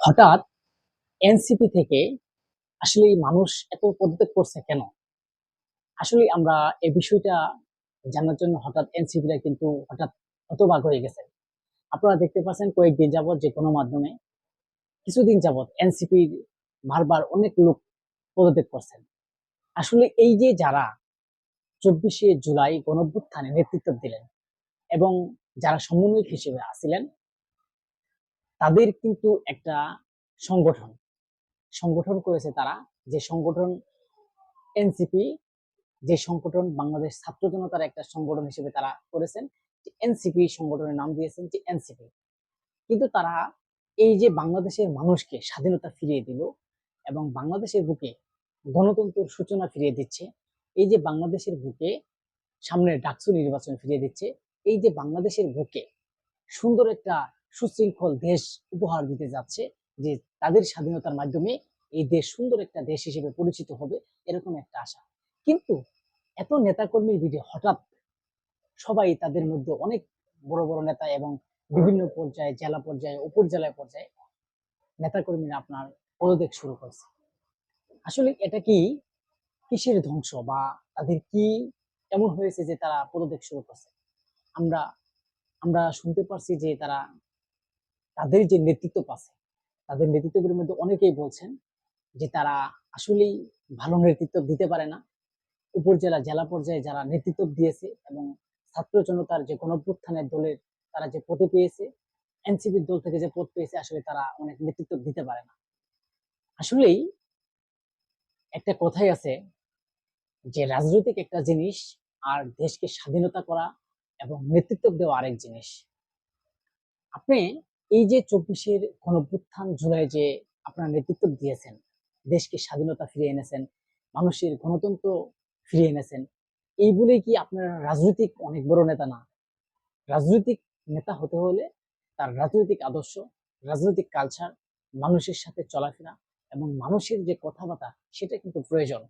হঠাৎ এনসিপি থেকে আসলে মানুষ এত পদত্যাগ করছে কেন? আসলে আমরা এই বিষয়টা জানার জন্য হঠাৎ এনসিপিরা কিন্তু হঠাৎ হতবাক হয়ে গেছে। আপনারা দেখতে পাচ্ছেন কয়েকদিন যাবত যে গণমাধ্যমে কিছুদিন যাবত এনসিপির বারবার অনেক লোক পদত্যাগ করছেন। আসলে এই যে যারা 24শে জুলাই গণঅভ্যুত্থানে নেতৃত্ব দিলেন এবং যারা সমন্বয়ক হিসেবে আছিলেন, তাদের কিন্তু একটা সংগঠন সংগঠন করেছে তারা, যে সংগঠন এনসিপি, যে সংগঠন বাংলাদেশ ছাত্র জনতার একটা সংগঠন হিসেবে তারা করেছেন, যে এনসিপি সংগঠনের নাম দিয়েছেন যে এনসিপি। কিন্তু তারা এই যে বাংলাদেশের মানুষকে স্বাধীনতা ফিরিয়ে দিল এবং বাংলাদেশের বুকে গণতন্ত্রের সূচনা ফিরিয়ে দিচ্ছে, এই যে বাংলাদেশের বুকে সামনের ডাকসু নির্বাচন ফিরিয়ে দিচ্ছে, এই যে বাংলাদেশের বুকে সুন্দর একটা সুশৃঙ্খল দেশ উপহার দিতে যাচ্ছে, যে তাদের স্বাধীনতার মাধ্যমে এই দেশ সুন্দর একটা দেশ হিসেবে পরিচিত হবে, এরকম একটা আশা। কিন্তু এত নেতাকর্মীর ভিড়ে হঠাৎ সবাই, তাদের মধ্যে অনেক বড় বড় নেতা এবং বিভিন্ন পর্যায়ে, জেলা পর্যায়ে, উপজেলা পর্যায়ে নেতাকর্মীরা আপনার পদত্যাগ শুরু করছে। আসলে এটা কি কিসের ধ্বংস, বা তাদের কি এমন হয়েছে যে তারা পদত্যাগ শুরু করছে? আমরা আমরা শুনতে পারছি যে তারা, তাদের যে নেতৃত্ব পাচ্ছে, তাদের নেতৃত্বের মধ্যে অনেকেই বলছেন যে তারা আসলেই ভালো নেতৃত্ব দিতে পারে না। উপজেলা, জেলা পর্যায়ে যারা নেতৃত্ব দিয়েছে এবং ছাত্র জনতার যে গণঅভ্যুত্থানের দলের তারা যে পদে পেয়েছে, এনসিপির দল থেকে যে পদ পেয়েছে, আসলে তারা অনেক নেতৃত্ব দিতে পারে না। আসলেই একটা কথাই আছে যে রাজনৈতিক একটা জিনিস, আর দেশকে স্বাধীনতা করা এবং নেতৃত্ব দেওয়া আরেক জিনিস। আপনি এই যে 24-এর গণঅভ্যুত্থান, জুলাই যে আপনারা নেতৃত্ব দিয়েছেন, দেশকে স্বাধীনতা ফিরিয়ে এনেছেন, মানুষের গণতন্ত্র ফিরিয়ে এনেছেন, এই বলেই কি আপনারা রাজনৈতিক অনেক বড় নেতা না? রাজনৈতিক নেতা হতে হলে তার রাজনৈতিক আদর্শ, রাজনৈতিক কালচার, মানুষের সাথে চলাফেরা এবং মানুষের যে কথাবার্তা, সেটা কিন্তু প্রয়োজন।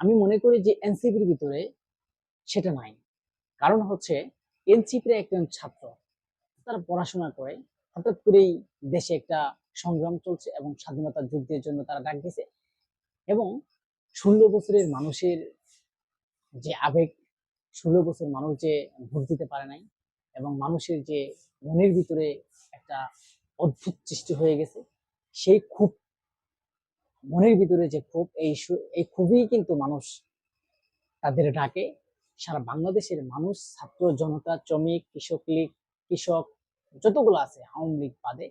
আমি মনে করি যে এনসিপির ভিতরে সেটা নাই। কারণ হচ্ছে, এনসিপির একজন ছাত্র, তারা পড়াশোনা করে, হঠাৎ করেই দেশে একটা সংগ্রাম চলছে এবং স্বাধীনতা যুদ্ধের জন্য তারা ডাক দিছে, এবং 16 বছরের মানুষের যে আবেগ, 16 বছর মানুষ যে ভোট দিতে পারে নাই, এবং মানুষের যে মনের ভিতরে একটা অদ্ভুত সৃষ্টি হয়ে গেছে, সেই ক্ষোভ, মনের ভিতরে যে ক্ষোভ, এই ক্ষোভই কিন্তু মানুষ তাদের ডাকে। সারা বাংলাদেশের মানুষ, ছাত্র জনতা, শ্রমিক, কৃষক লীগ, কৃষক যতগুলো আছে আওয়ামী লীগ বাদে,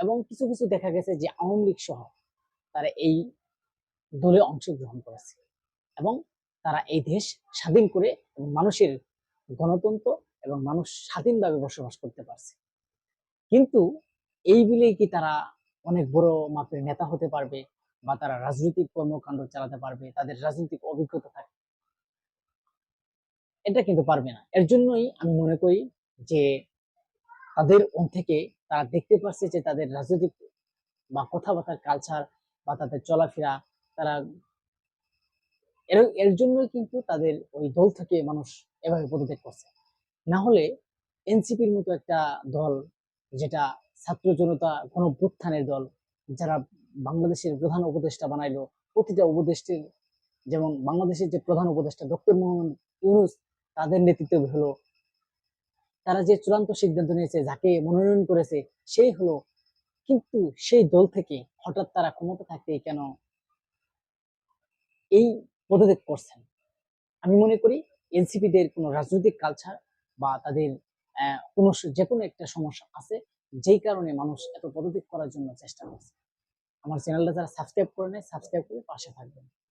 এবং কিছু কিছু দেখা গেছে যে আওয়ামী লীগ সহ তারা এই দলে অংশগ্রহণ করেছে, এবং তারা এই দেশ স্বাধীন করে এবং মানুষের গণতন্ত্র এবং মানুষ স্বাধীনভাবে বসবাস করতে পারছে। কিন্তু এই বিলেই কি তারা অনেক বড় মাপের নেতা হতে পারবে, বা তারা রাজনৈতিক কর্মকাণ্ড চালাতে পারবে, তাদের রাজনৈতিক অভিজ্ঞতা থাকে? এটা কিন্তু পারবে না। এর জন্যই আমি মনে করি যে তাদের থেকে তারা দেখতে পাচ্ছে যে তাদের রাজনৈতিক বা কথাবার্তার কালচার বা তাদের চলাফেরা, তারা এর এর জন্যই কিন্তু তাদের ওই দল থেকে মানুষ এভাবে পদত্যাগ করছে। না হলে এনসিপির মতো একটা দল, যেটা ছাত্র জনতা গণঅভ্যুত্থানের দল, যারা বাংলাদেশের প্রধান উপদেষ্টা বানাইলো, প্রতিটা উপদেষ্টের, যেমন বাংলাদেশের যে প্রধান উপদেষ্টা ডক্টর মোহাম্মদ ইউনূস, তাদের নেতৃত্বে হলো, তারা যে চূড়ান্ত সিদ্ধান্ত নিয়েছে, যাকে মনোনয়ন করেছে সেই হলো, কিন্তু সেই দল থেকে হঠাৎ তারা ক্ষমতা থাকতে কেন এই পদত্যাগ করছেন? আমি মনে করি এনসিপিদের কোনো রাজনৈতিক কালচার বা তাদের কোনো যে কোনো একটা সমস্যা আছে, যেই কারণে মানুষ এত পদত্যাগ করার জন্য চেষ্টা করছে। আমার চ্যানেলটা যারা সাবস্ক্রাইব করে নেয়, সাবস্ক্রাইব করে পাশে থাকবেন।